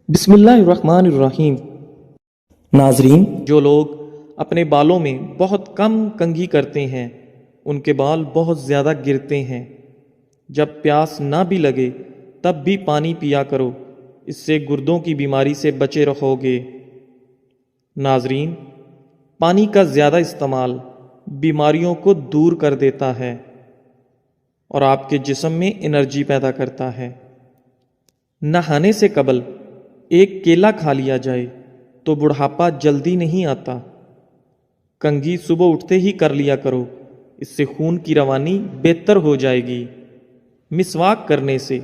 بسم اللہ الرحمن الرحیم۔ ناظرین، جو لوگ اپنے بالوں میں بہت کم کنگھی کرتے ہیں ان کے بال بہت زیادہ گرتے ہیں۔ جب پیاس نہ بھی لگے تب بھی پانی پیا کرو، اس سے گردوں کی بیماری سے بچے رہو گے۔ ناظرین، پانی کا زیادہ استعمال بیماریوں کو دور کر دیتا ہے اور آپ کے جسم میں انرجی پیدا کرتا ہے۔ نہانے سے قبل ایک کیلا کھا لیا جائے تو بڑھاپا جلدی نہیں آتا۔ کنگھی صبح اٹھتے ہی کر لیا کرو، اس سے خون کی روانی بہتر ہو جائے گی۔ مسواک کرنے سے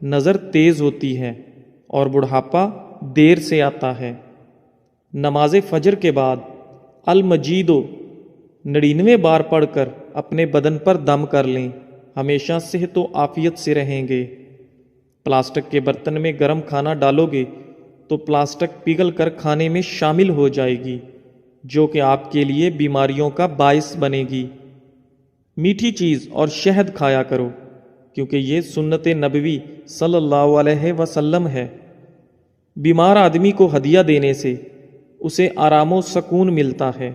نظر تیز ہوتی ہے اور بڑھاپا دیر سے آتا ہے۔ نماز فجر کے بعد المجیدو 99 بار پڑھ کر اپنے بدن پر دم کر لیں، ہمیشہ صحت و عافیت سے رہیں گے۔ پلاسٹک کے برتن میں گرم کھانا ڈالو گے تو پلاسٹک پگھل کر کھانے میں شامل ہو جائے گی، جو کہ آپ کے لیے بیماریوں کا باعث بنے گی۔ میٹھی چیز اور شہد کھایا کرو، کیونکہ یہ سنت نبوی صلی اللہ علیہ وسلم ہے۔ بیمار آدمی کو ہدیہ دینے سے اسے آرام و سکون ملتا ہے۔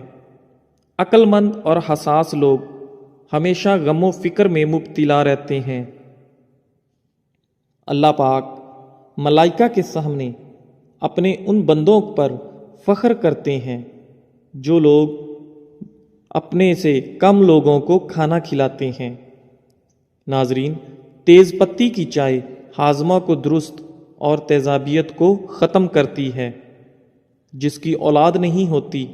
عقل مند اور حساس لوگ ہمیشہ غم و فکر میں مبتلا رہتے ہیں۔ اللہ پاک ملائکہ کے سامنے اپنے ان بندوں پر فخر کرتے ہیں جو لوگ اپنے سے کم لوگوں کو کھانا کھلاتے ہیں۔ ناظرین، تیز پتی کی چائے ہاضمہ کو درست اور تیزابیت کو ختم کرتی ہے۔ جس کی اولاد نہیں ہوتی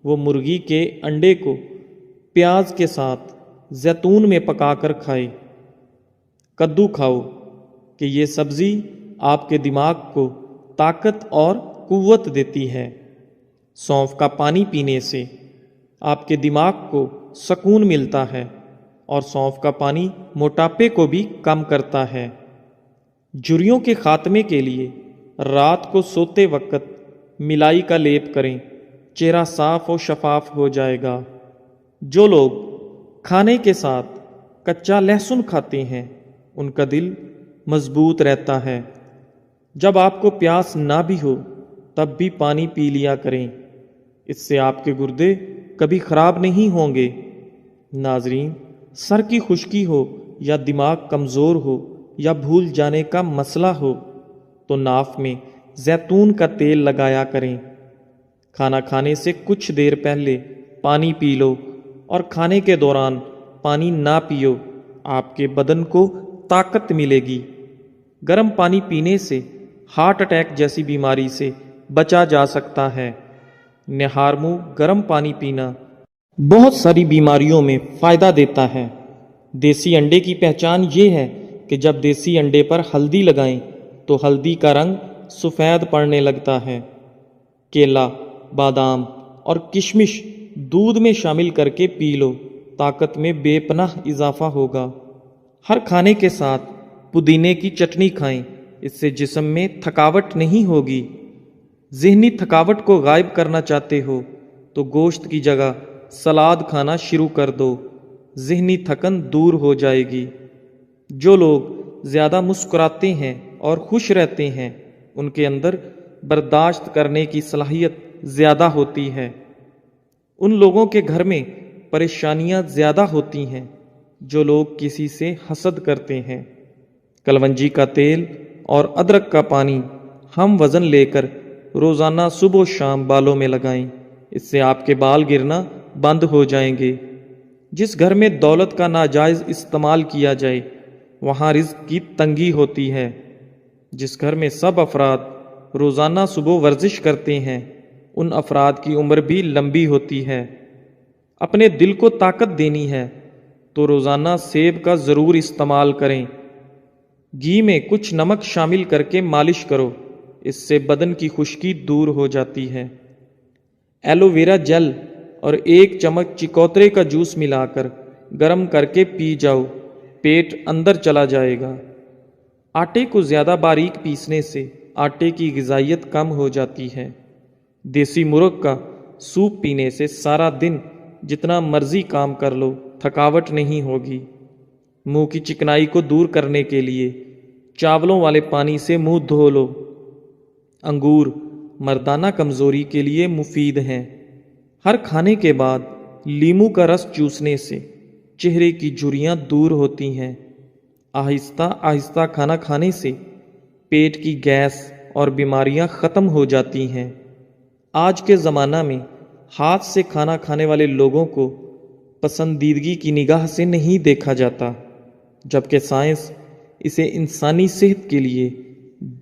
وہ مرغی کے انڈے کو پیاز کے ساتھ زیتون میں پکا کر کھائے۔ کدو کھاؤ کہ یہ سبزی آپ کے دماغ کو طاقت اور قوت دیتی ہے۔ سونف کا پانی پینے سے آپ کے دماغ کو سکون ملتا ہے اور سونف کا پانی موٹاپے کو بھی کم کرتا ہے۔ جھریوں کے خاتمے کے لیے رات کو سوتے وقت ملائی کا لیپ کریں، چہرہ صاف و شفاف ہو جائے گا۔ جو لوگ کھانے کے ساتھ کچا لہسن کھاتے ہیں ان کا دل مضبوط رہتا ہے۔ جب آپ کو پیاس نہ بھی ہو تب بھی پانی پی لیا کریں، اس سے آپ کے گردے کبھی خراب نہیں ہوں گے۔ ناظرین، سر کی خشکی ہو یا دماغ کمزور ہو یا بھول جانے کا مسئلہ ہو تو ناف میں زیتون کا تیل لگایا کریں۔ کھانا کھانے سے کچھ دیر پہلے پانی پی لو اور کھانے کے دوران پانی نہ پیو، آپ کے بدن کو طاقت ملے گی۔ گرم پانی پینے سے ہارٹ اٹیک جیسی بیماری سے بچا جا سکتا ہے۔ نہار منہ گرم پانی پینا بہت ساری بیماریوں میں فائدہ دیتا ہے۔ دیسی انڈے کی پہچان یہ ہے کہ جب دیسی انڈے پر ہلدی لگائیں تو ہلدی کا رنگ سفید پڑنے لگتا ہے۔ کیلا، بادام اور کشمش دودھ میں شامل کر کے پی لو، طاقت میں بے پناہ اضافہ ہوگا۔ ہر کھانے کے ساتھ پودینے کی چٹنی کھائیں، اس سے جسم میں تھکاوٹ نہیں ہوگی۔ ذہنی تھکاوٹ کو غائب کرنا چاہتے ہو تو گوشت کی جگہ سلاد کھانا شروع کر دو، ذہنی تھکن دور ہو جائے گی۔ جو لوگ زیادہ مسکراتے ہیں اور خوش رہتے ہیں ان کے اندر برداشت کرنے کی صلاحیت زیادہ ہوتی ہے۔ ان لوگوں کے گھر میں پریشانیاں زیادہ ہوتی ہیں جو لوگ کسی سے حسد کرتے ہیں۔ کلونجی کا تیل اور ادرک کا پانی ہم وزن لے کر روزانہ صبح و شام بالوں میں لگائیں، اس سے آپ کے بال گرنا بند ہو جائیں گے۔ جس گھر میں دولت کا ناجائز استعمال کیا جائے وہاں رزق کی تنگی ہوتی ہے۔ جس گھر میں سب افراد روزانہ صبح ورزش کرتے ہیں ان افراد کی عمر بھی لمبی ہوتی ہے۔ اپنے دل کو طاقت دینی ہے تو روزانہ سیب کا ضرور استعمال کریں۔ گھی میں کچھ نمک شامل کر کے مالش کرو، اس سے بدن کی خشکی دور ہو جاتی ہے۔ ایلو ویرا جیل اور 1 چمچ چکوترے کا جوس ملا کر گرم کر کے پی جاؤ، پیٹ اندر چلا جائے گا۔ آٹے کو زیادہ باریک پیسنے سے آٹے کی غذائیت کم ہو جاتی ہے۔ دیسی مرغ کا سوپ پینے سے سارا دن جتنا مرضی کام کر لو تھکاوٹ نہیں ہوگی۔ منہ کی چکنائی کو دور کرنے کے لیے چاولوں والے پانی سے منہ دھو لو۔ انگور مردانہ کمزوری کے لیے مفید ہیں۔ ہر کھانے کے بعد لیمو کا رس چوسنے سے چہرے کی جھریاں دور ہوتی ہیں۔ آہستہ آہستہ کھانا کھانے سے پیٹ کی گیس اور بیماریاں ختم ہو جاتی ہیں۔ آج کے زمانہ میں ہاتھ سے کھانا کھانے والے لوگوں کو پسندیدگی کی نگاہ سے نہیں دیکھا جاتا، جبکہ سائنس اسے انسانی صحت کے لیے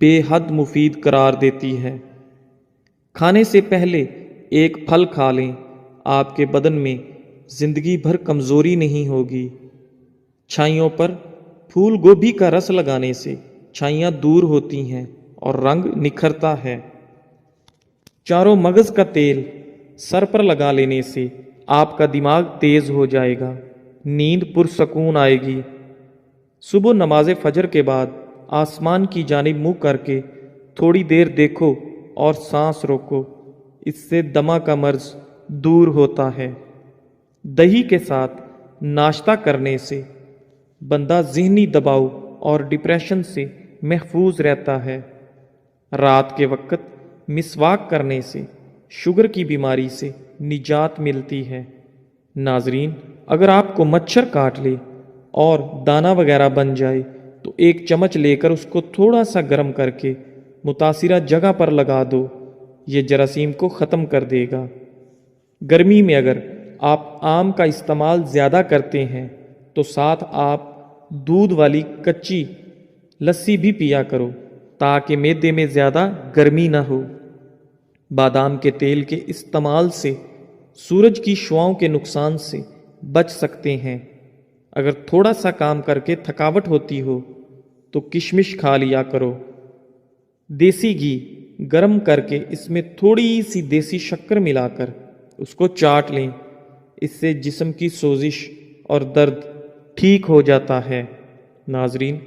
بے حد مفید قرار دیتی ہے۔ کھانے سے پہلے ایک پھل کھا لیں، آپ کے بدن میں زندگی بھر کمزوری نہیں ہوگی۔ چھائیوں پر پھول گوبھی کا رس لگانے سے چھائیاں دور ہوتی ہیں اور رنگ نکھرتا ہے۔ چاروں مغز کا تیل سر پر لگا لینے سے آپ کا دماغ تیز ہو جائے گا، نیند پرسکون آئے گی۔ صبح نماز فجر کے بعد آسمان کی جانب منہ کر کے تھوڑی دیر دیکھو اور سانس روکو، اس سے دمہ کا مرض دور ہوتا ہے۔ دہی کے ساتھ ناشتہ کرنے سے بندہ ذہنی دباؤ اور ڈپریشن سے محفوظ رہتا ہے۔ رات کے وقت مسواک کرنے سے شوگر کی بیماری سے نجات ملتی ہے۔ ناظرین، اگر آپ کو مچھر کاٹ لے اور دانہ وغیرہ بن جائے تو ایک چمچ لے کر اس کو تھوڑا سا گرم کر کے متاثرہ جگہ پر لگا دو، یہ جراثیم کو ختم کر دے گا۔ گرمی میں اگر آپ آم کا استعمال زیادہ کرتے ہیں تو ساتھ آپ دودھ والی کچی لسی بھی پیا کرو تاکہ معدے میں زیادہ گرمی نہ ہو۔ بادام کے تیل کے استعمال سے سورج کی شعاؤں کے نقصان سے بچ سکتے ہیں۔ اگر تھوڑا سا کام کر کے تھکاوٹ ہوتی ہو تو کشمش کھا لیا کرو۔ دیسی گھی گرم کر کے اس میں تھوڑی سی دیسی شکر ملا کر اس کو چاٹ لیں، اس سے جسم کی سوزش اور درد ٹھیک ہو جاتا ہے۔ ناظرین،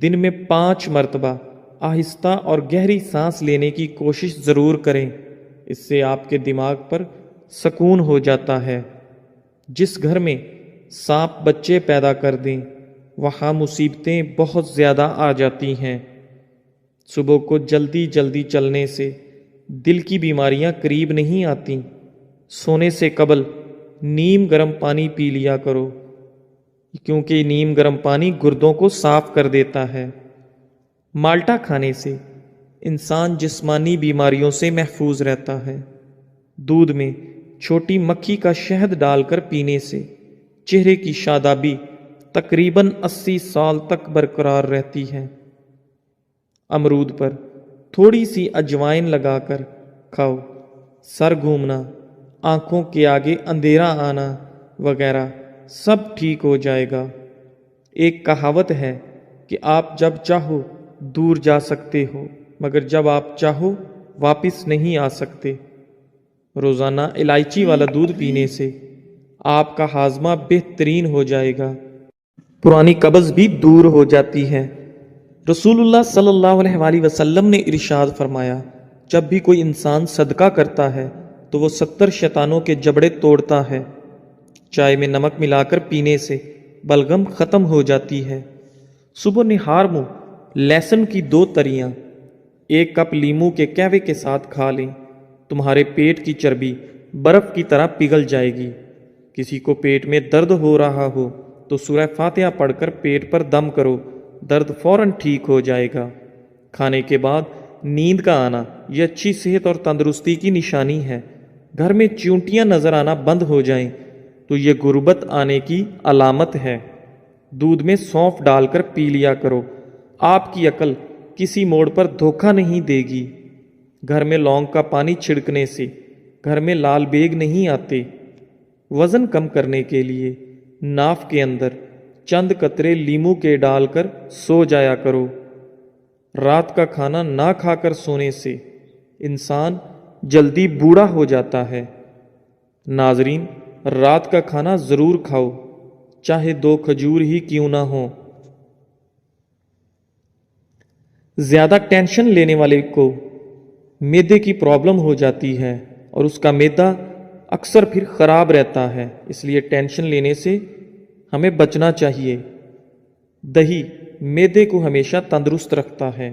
دن میں 5 مرتبہ آہستہ اور گہری سانس لینے کی کوشش ضرور کریں، اس سے آپ کے دماغ پر سکون ہو جاتا ہے۔ جس گھر میں سانپ بچے پیدا کر دیں وہاں مصیبتیں بہت زیادہ آ جاتی ہیں۔ صبح کو جلدی جلدی چلنے سے دل کی بیماریاں قریب نہیں آتیں۔ سونے سے قبل نیم گرم پانی پی لیا کرو، کیونکہ نیم گرم پانی گردوں کو صاف کر دیتا ہے۔ مالٹا کھانے سے انسان جسمانی بیماریوں سے محفوظ رہتا ہے۔ دودھ میں چھوٹی مکھی کا شہد ڈال کر پینے سے چہرے کی شادابی تقریباً 80 سال تک برقرار رہتی ہے۔ امرود پر تھوڑی سی اجوائن لگا کر کھاؤ، سر گھومنا، آنکھوں کے آگے اندھیرا آنا وغیرہ سب ٹھیک ہو جائے گا۔ ایک کہاوت ہے کہ آپ جب چاہو دور جا سکتے ہو، مگر جب آپ چاہو واپس نہیں آ سکتے۔ روزانہ الائچی والا دودھ پینے سے آپ کا ہاضمہ بہترین ہو جائے گا، پرانی قبض بھی دور ہو جاتی ہے۔ رسول اللہ صلی اللہ علیہ وآلہ وسلم نے ارشاد فرمایا، جب بھی کوئی انسان صدقہ کرتا ہے تو وہ 70 شیطانوں کے جبڑے توڑتا ہے۔ چائے میں نمک ملا کر پینے سے بلغم ختم ہو جاتی ہے۔ صبح نہار منہ لہسن کی 2 تریاں 1 کپ لیمو کے قہوے کے ساتھ کھا لیں، تمہارے پیٹ کی چربی برف کی طرح پگھل جائے گی۔ کسی کو پیٹ میں درد ہو رہا ہو تو سورہ فاتحہ پڑھ کر پیٹ پر دم کرو، درد فوراً ٹھیک ہو جائے گا۔ کھانے کے بعد نیند کا آنا یہ اچھی صحت اور تندرستی کی نشانی ہے۔ گھر میں چیونٹیاں نظر آنا بند ہو جائیں تو یہ غربت آنے کی علامت ہے۔ دودھ میں سونف ڈال کر پی لیا کرو، آپ کی عقل کسی موڑ پر دھوکہ نہیں دے گی۔ گھر میں لونگ کا پانی چھڑکنے سے گھر میں لال بیگ نہیں آتے۔ وزن کم کرنے کے لیے ناف کے اندر چند قطرے لیمو کے ڈال کر سو جایا کرو۔ رات کا کھانا نہ کھا کر سونے سے انسان جلدی بوڑھا ہو جاتا ہے۔ ناظرین، رات کا کھانا ضرور کھاؤ، چاہے 2 کھجور ہی کیوں نہ ہوں۔ زیادہ ٹینشن لینے والے کو معدے کی پرابلم ہو جاتی ہے اور اس کا معدہ اکثر پھر خراب رہتا ہے، اس لیے ٹینشن لینے سے ہمیں بچنا چاہیے۔ دہی معدے کو ہمیشہ تندرست رکھتا ہے۔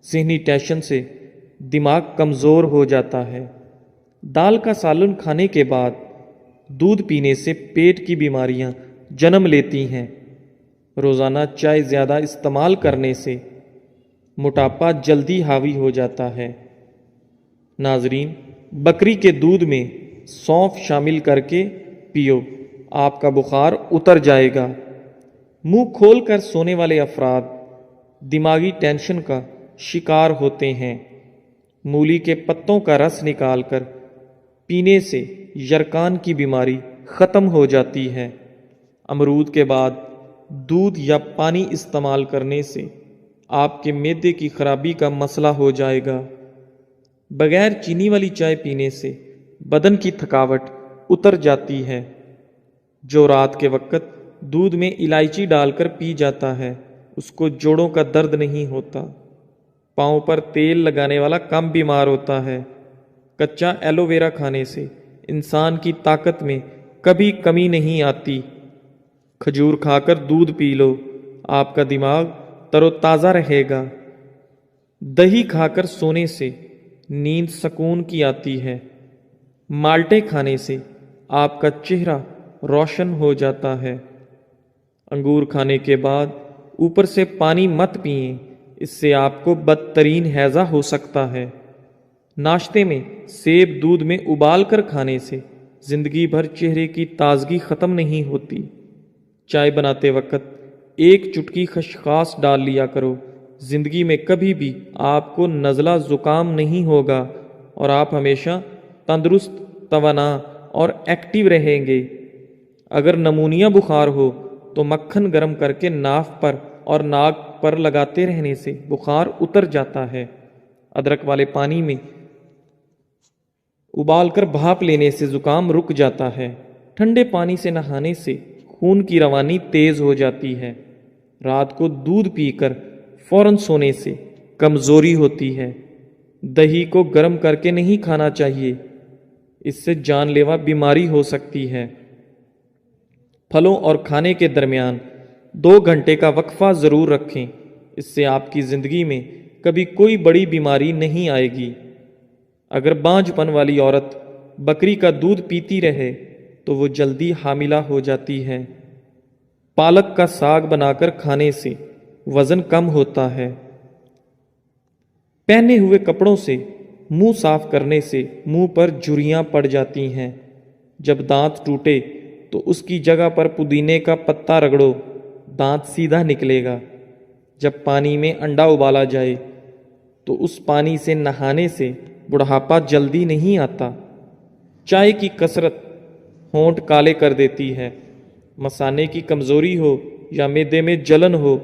ذہنی ٹینشن سے دماغ کمزور ہو جاتا ہے۔ دال کا سالن کھانے کے بعد دودھ پینے سے پیٹ کی بیماریاں جنم لیتی ہیں۔ روزانہ چائے زیادہ استعمال کرنے سے موٹاپا جلدی حاوی ہو جاتا ہے۔ ناظرین، بکری کے دودھ میں سونف شامل کر کے پیو، آپ کا بخار اتر جائے گا۔ منہ کھول کر سونے والے افراد دماغی ٹینشن کا شکار ہوتے ہیں۔ مولی کے پتوں کا رس نکال کر پینے سے یرقان کی بیماری ختم ہو جاتی ہے۔ امرود کے بعد دودھ یا پانی استعمال کرنے سے آپ کے معدے کی خرابی کا مسئلہ ہو جائے گا۔ بغیر چینی والی چائے پینے سے بدن کی تھکاوٹ اتر جاتی ہے۔ جو رات کے وقت دودھ میں الائچی ڈال کر پی جاتا ہے اس کو جوڑوں کا درد نہیں ہوتا۔ پاؤں پر تیل لگانے والا کم بیمار ہوتا ہے۔ کچا ایلو ویرا کھانے سے انسان کی طاقت میں کبھی کمی نہیں آتی۔ کھجور کھا کر دودھ پی لو، آپ کا دماغ تر و تازہ رہے گا۔ دہی کھا کر سونے سے نیند سکون کی آتی ہے۔ مالٹے کھانے سے آپ کا چہرہ روشن ہو جاتا ہے۔ انگور کھانے کے بعد اوپر سے پانی مت پئیں، اس سے آپ کو بدترین ہیضہ ہو سکتا ہے۔ ناشتے میں سیب دودھ میں ابال کر کھانے سے زندگی بھر چہرے کی تازگی ختم نہیں ہوتی۔ چائے بناتے وقت ایک چٹکی خسخاس ڈال لیا کرو، زندگی میں کبھی بھی آپ کو نزلہ زکام نہیں ہوگا اور آپ ہمیشہ تندرست، توانا اور ایکٹیو رہیں گے۔ اگر نمونیا بخار ہو تو مکھن گرم کر کے ناف پر اور ناک پر لگاتے رہنے سے بخار اتر جاتا ہے۔ ادرک والے پانی میں ابال کر بھاپ لینے سے زکام رک جاتا ہے۔ ٹھنڈے پانی سے نہانے سے خون کی روانی تیز ہو جاتی ہے۔ رات کو دودھ پی کر فوراً سونے سے کمزوری ہوتی ہے۔ دہی کو گرم کر کے نہیں کھانا چاہیے، اس سے جان لیوا بیماری ہو سکتی ہے۔ پھلوں اور کھانے کے درمیان 2 گھنٹے کا وقفہ ضرور رکھیں، اس سے آپ کی زندگی میں کبھی کوئی بڑی بیماری نہیں آئے گی۔ اگر بانجھ پن والی عورت بکری کا دودھ پیتی رہے تو وہ جلدی حاملہ ہو جاتی ہے۔ پالک کا ساگ بنا کر کھانے سے وزن کم ہوتا ہے۔ پہنے ہوئے کپڑوں سے منہ صاف کرنے سے منہ پر جھریاں پڑ جاتی ہیں۔ جب دانت ٹوٹے تو اس کی جگہ پر پودینے کا پتا رگڑو، دانت سیدھا نکلے گا۔ جب پانی میں انڈا ابالا جائے تو اس پانی سے نہانے سے بڑھاپا جلدی نہیں آتا۔ چائے کی کثرت ہونٹ کالے کر دیتی ہے۔ مثانے کی کمزوری ہو یا معدے میں جلن ہو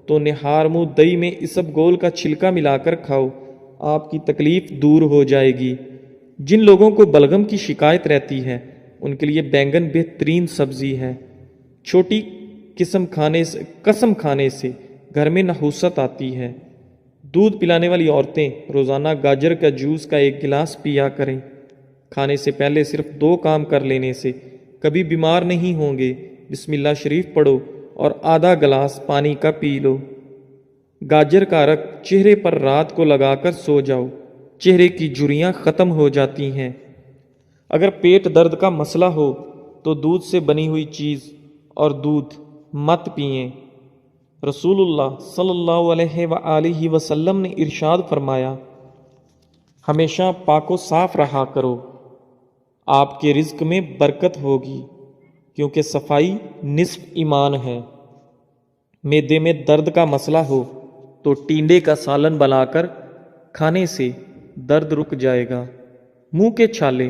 تو نہار منہ دہی میں اسب گول کا چھلکا ملا کر کھاؤ، آپ کی تکلیف دور ہو جائے گی۔ جن لوگوں کو بلغم کی شکایت رہتی ہے ان کے لیے بینگن بہترین سبزی ہے۔ چھوٹی قسم کھانے سے گھر میں نحوست آتی ہے۔ دودھ پلانے والی عورتیں روزانہ گاجر کا جوس کا 1 گلاس پیا کریں۔ کھانے سے پہلے صرف 2 کام کر لینے سے کبھی بیمار نہیں ہوں گے۔ بسم اللہ شریف پڑھو اور آدھا گلاس پانی کا پی لو۔ گاجر کا رق چہرے پر رات کو لگا کر سو جاؤ، چہرے کی جھریاں ختم ہو جاتی ہیں۔ اگر پیٹ درد کا مسئلہ ہو تو دودھ سے بنی ہوئی چیز اور دودھ مت پئیں۔ رسول اللہ صلی اللہ علیہ وآلہ وسلم نے ارشاد فرمایا، ہمیشہ پاک و صاف رہا کرو، آپ کے رزق میں برکت ہوگی، کیونکہ صفائی نصف ایمان ہے۔ معدے میں درد کا مسئلہ ہو تو ٹینڈے کا سالن بنا کر کھانے سے درد رک جائے گا۔ منہ کے چھالے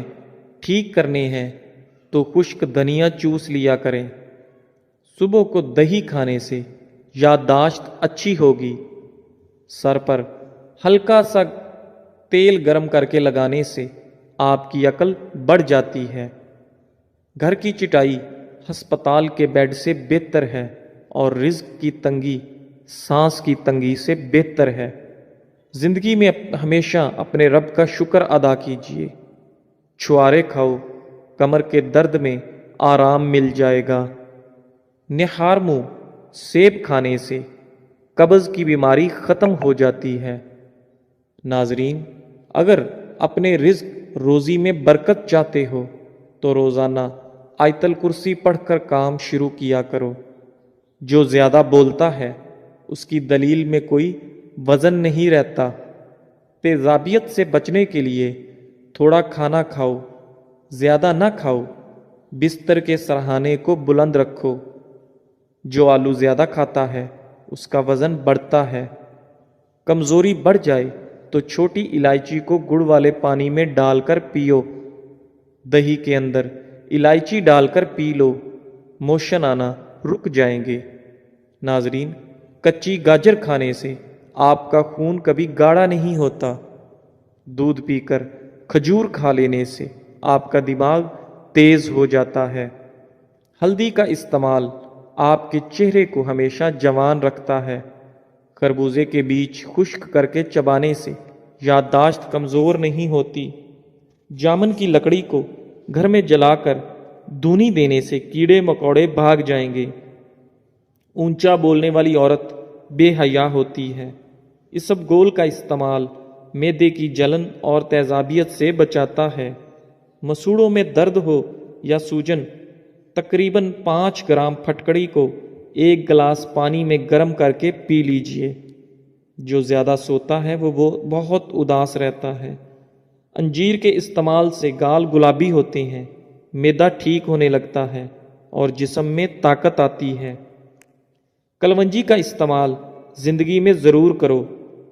ٹھیک کرنے ہیں تو خشک دھنیا چوس لیا کریں۔ صبح کو دہی کھانے سے یادداشت اچھی ہوگی۔ سر پر ہلکا سا تیل گرم کر کے لگانے سے آپ کی عقل بڑھ جاتی ہے۔ گھر کی چٹائی ہسپتال کے بیڈ سے بہتر ہے اور رزق کی تنگی سانس کی تنگی سے بہتر ہے۔ زندگی میں ہمیشہ اپنے رب کا شکر ادا کیجیے۔ چھوارے کھاؤ، کمر کے درد میں آرام مل جائے گا۔ نہار منہ سیب کھانے سے قبض کی بیماری ختم ہو جاتی ہے۔ ناظرین، اگر اپنے رزق روزی میں برکت چاہتے ہو تو روزانہ آیت الکرسی پڑھ کر کام شروع کیا کرو۔ جو زیادہ بولتا ہے اس کی دلیل میں کوئی وزن نہیں رہتا۔ تیزابیت سے بچنے کے لیے تھوڑا کھانا کھاؤ، زیادہ نہ کھاؤ۔ بستر کے سرہانے کو بلند رکھو۔ جو آلو زیادہ کھاتا ہے اس کا وزن بڑھتا ہے۔ کمزوری بڑھ جائے تو چھوٹی الائچی کو گڑ والے پانی میں ڈال کر پیو۔ دہی کے اندر الائچی ڈال کر پی لو، موشن آنا رک جائیں گے۔ ناظرین، کچی گاجر کھانے سے آپ کا خون کبھی گاڑھا نہیں ہوتا۔ دودھ پی کر کھجور کھا لینے سے آپ کا دماغ تیز ہو جاتا ہے۔ ہلدی کا استعمال آپ کے چہرے کو ہمیشہ جوان رکھتا ہے۔ خربوزے کے بیج خشک کر کے چبانے سے یادداشت کمزور نہیں ہوتی۔ جامن کی لکڑی کو گھر میں جلا کر دھونی دینے سے کیڑے مکوڑے بھاگ جائیں گے۔ اونچا بولنے والی عورت بے حیا ہوتی ہے۔ اسبگول کا استعمال معدے کی جلن اور تیزابیت سے بچاتا ہے۔ مسوڑوں میں درد ہو یا سوجن، تقریباً 5 گرام پھٹکڑی کو 1 گلاس پانی میں گرم کر کے پی لیجئے۔ جو زیادہ سوتا ہے وہ بہت اداس رہتا ہے۔ انجیر کے استعمال سے گال گلابی ہوتے ہیں، معدہ ٹھیک ہونے لگتا ہے اور جسم میں طاقت آتی ہے۔ کلونجی کا استعمال زندگی میں ضرور کرو،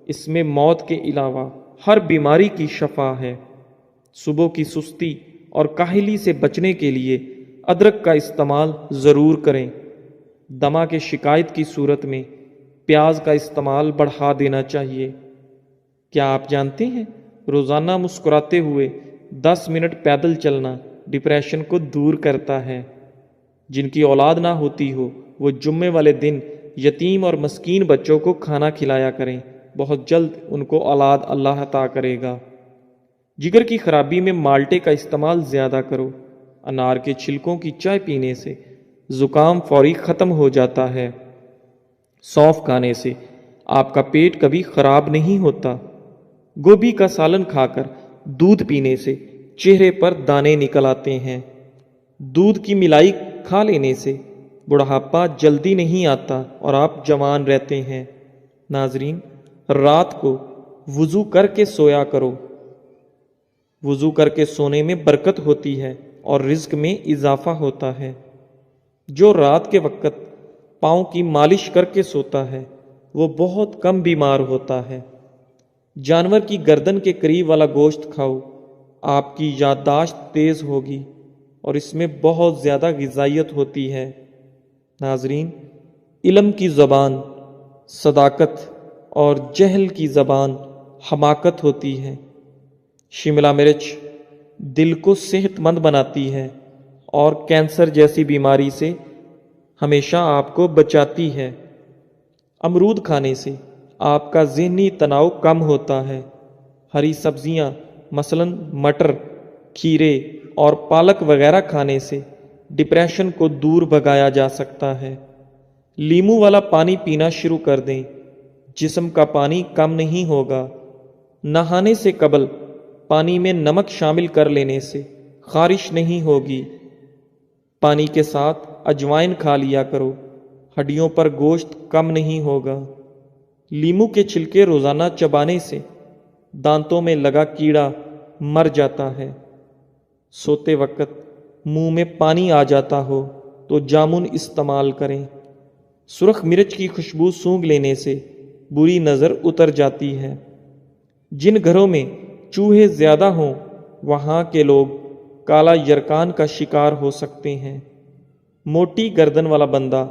اس میں موت کے علاوہ ہر بیماری کی شفا ہے۔ صبح کی سستی اور کاہلی سے بچنے کے لیے ادرک کا استعمال ضرور کریں۔ دمہ کے شکایت کی صورت میں پیاز کا استعمال بڑھا دینا چاہیے۔ کیا آپ جانتے ہیں روزانہ مسکراتے ہوئے 10 منٹ پیدل چلنا ڈپریشن کو دور کرتا ہے؟ جن کی اولاد نہ ہوتی ہو وہ جمعے والے دن یتیم اور مسکین بچوں کو کھانا کھلایا کریں، بہت جلد ان کو اولاد اللہ عطا کرے گا۔ جگر کی خرابی میں مالٹے کا استعمال زیادہ کرو۔ انار کے چھلکوں کی چائے پینے سے زکام فوری ختم ہو جاتا ہے۔ سونف کھانے سے آپ کا پیٹ کبھی خراب نہیں ہوتا۔ گوبھی کا سالن کھا کر دودھ پینے سے چہرے پر دانے نکل آتے ہیں۔ دودھ کی ملائی کھا لینے سے بڑھاپا جلدی نہیں آتا اور آپ جوان رہتے ہیں۔ ناظرین، رات کو وضو کر کے سویا کرو۔ وضو کر کے سونے میں برکت ہوتی ہے اور رزق میں اضافہ ہوتا ہے۔ جو رات کے وقت پاؤں کی مالش کر کے سوتا ہے وہ بہت کم بیمار ہوتا ہے۔ جانور کی گردن کے قریب والا گوشت کھاؤ، آپ کی یادداشت تیز ہوگی اور اس میں بہت زیادہ غذائیت ہوتی ہے۔ ناظرین، علم کی زبان صداقت اور جہل کی زبان حماقت ہوتی ہے۔ شملہ مرچ دل کو صحت مند بناتی ہے اور کینسر جیسی بیماری سے ہمیشہ آپ کو بچاتی ہے۔ امرود کھانے سے آپ کا ذہنی تناؤ کم ہوتا ہے۔ ہری سبزیاں مثلاً مٹر، کھیرے اور پالک وغیرہ کھانے سے ڈپریشن کو دور بھگایا جا سکتا ہے۔ لیموں والا پانی پینا شروع کر دیں، جسم کا پانی کم نہیں ہوگا۔ نہانے سے قبل پانی میں نمک شامل کر لینے سے خارش نہیں ہوگی۔ پانی کے ساتھ اجوائن کھا لیا کرو، ہڈیوں پر گوشت کم نہیں ہوگا۔ لیموں کے چھلکے روزانہ چبانے سے دانتوں میں لگا کیڑا مر جاتا ہے۔ سوتے وقت منہ میں پانی آ جاتا ہو تو جامن استعمال کریں۔ سرخ مرچ کی خوشبو سونگھ لینے سے بری نظر اتر جاتی ہے۔ جن گھروں میں چوہے زیادہ ہوں وہاں کے لوگ کالا یرکان کا شکار ہو سکتے ہیں۔ موٹی گردن والا بندہ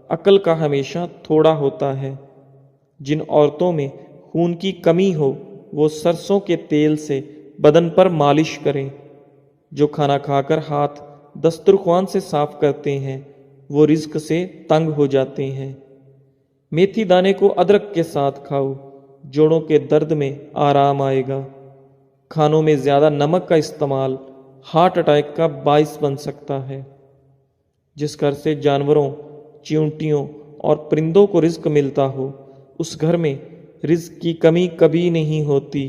عقل کا ہمیشہ تھوڑا ہوتا ہے۔ جن عورتوں میں خون کی کمی ہو وہ سرسوں کے تیل سے بدن پر مالش کریں۔ جو کھانا کھا کر ہاتھ دسترخوان سے صاف کرتے ہیں وہ رزق سے تنگ ہو جاتے ہیں۔ میتھی دانے کو ادرک کے ساتھ کھاؤ، جوڑوں کے درد میں آرام آئے گا۔ کھانوں میں زیادہ نمک کا استعمال ہارٹ اٹیک کا باعث بن سکتا ہے۔ جس گھر سے جانوروں، چیونٹیوں اور پرندوں کو رزق ملتا ہو اس گھر میں رزق کی کمی کبھی نہیں ہوتی۔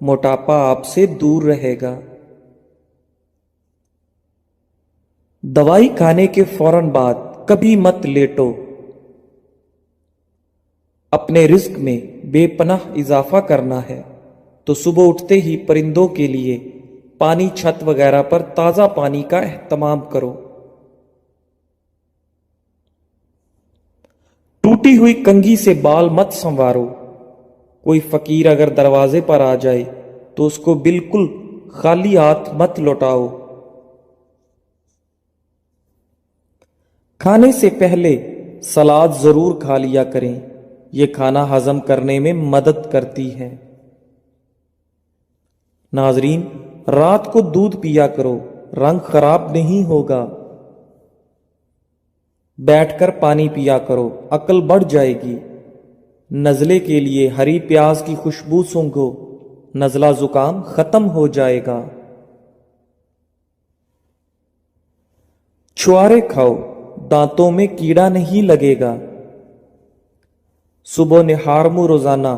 موٹاپا آپ سے دور رہے گا۔ دوائی کھانے کے فوراً بعد کبھی مت لیٹو۔ اپنے رزق میں بے پناہ اضافہ کرنا ہے تو صبح اٹھتے ہی پرندوں کے لیے پانی، چھت وغیرہ پر تازہ پانی کا اہتمام کرو۔ ٹوٹی ہوئی کنگھی سے بال مت سنوارو۔ کوئی فقیر اگر دروازے پر آ جائے تو اس کو بالکل خالی ہاتھ مت لوٹاؤ۔ کھانے سے پہلے سلاد ضرور کھا لیا کریں، یہ کھانا ہضم کرنے میں مدد کرتی ہے۔ ناظرین، رات کو دودھ پیا کرو، رنگ خراب نہیں ہوگا۔ بیٹھ کر پانی پیا کرو، عقل بڑھ جائے گی۔ نزلے کے لیے ہری پیاز کی خوشبو سونگھو، نزلہ زکام ختم ہو جائے گا۔ چھوارے کھاؤ، دانتوں میں کیڑا نہیں لگے گا۔ صبح نہار منہ روزانہ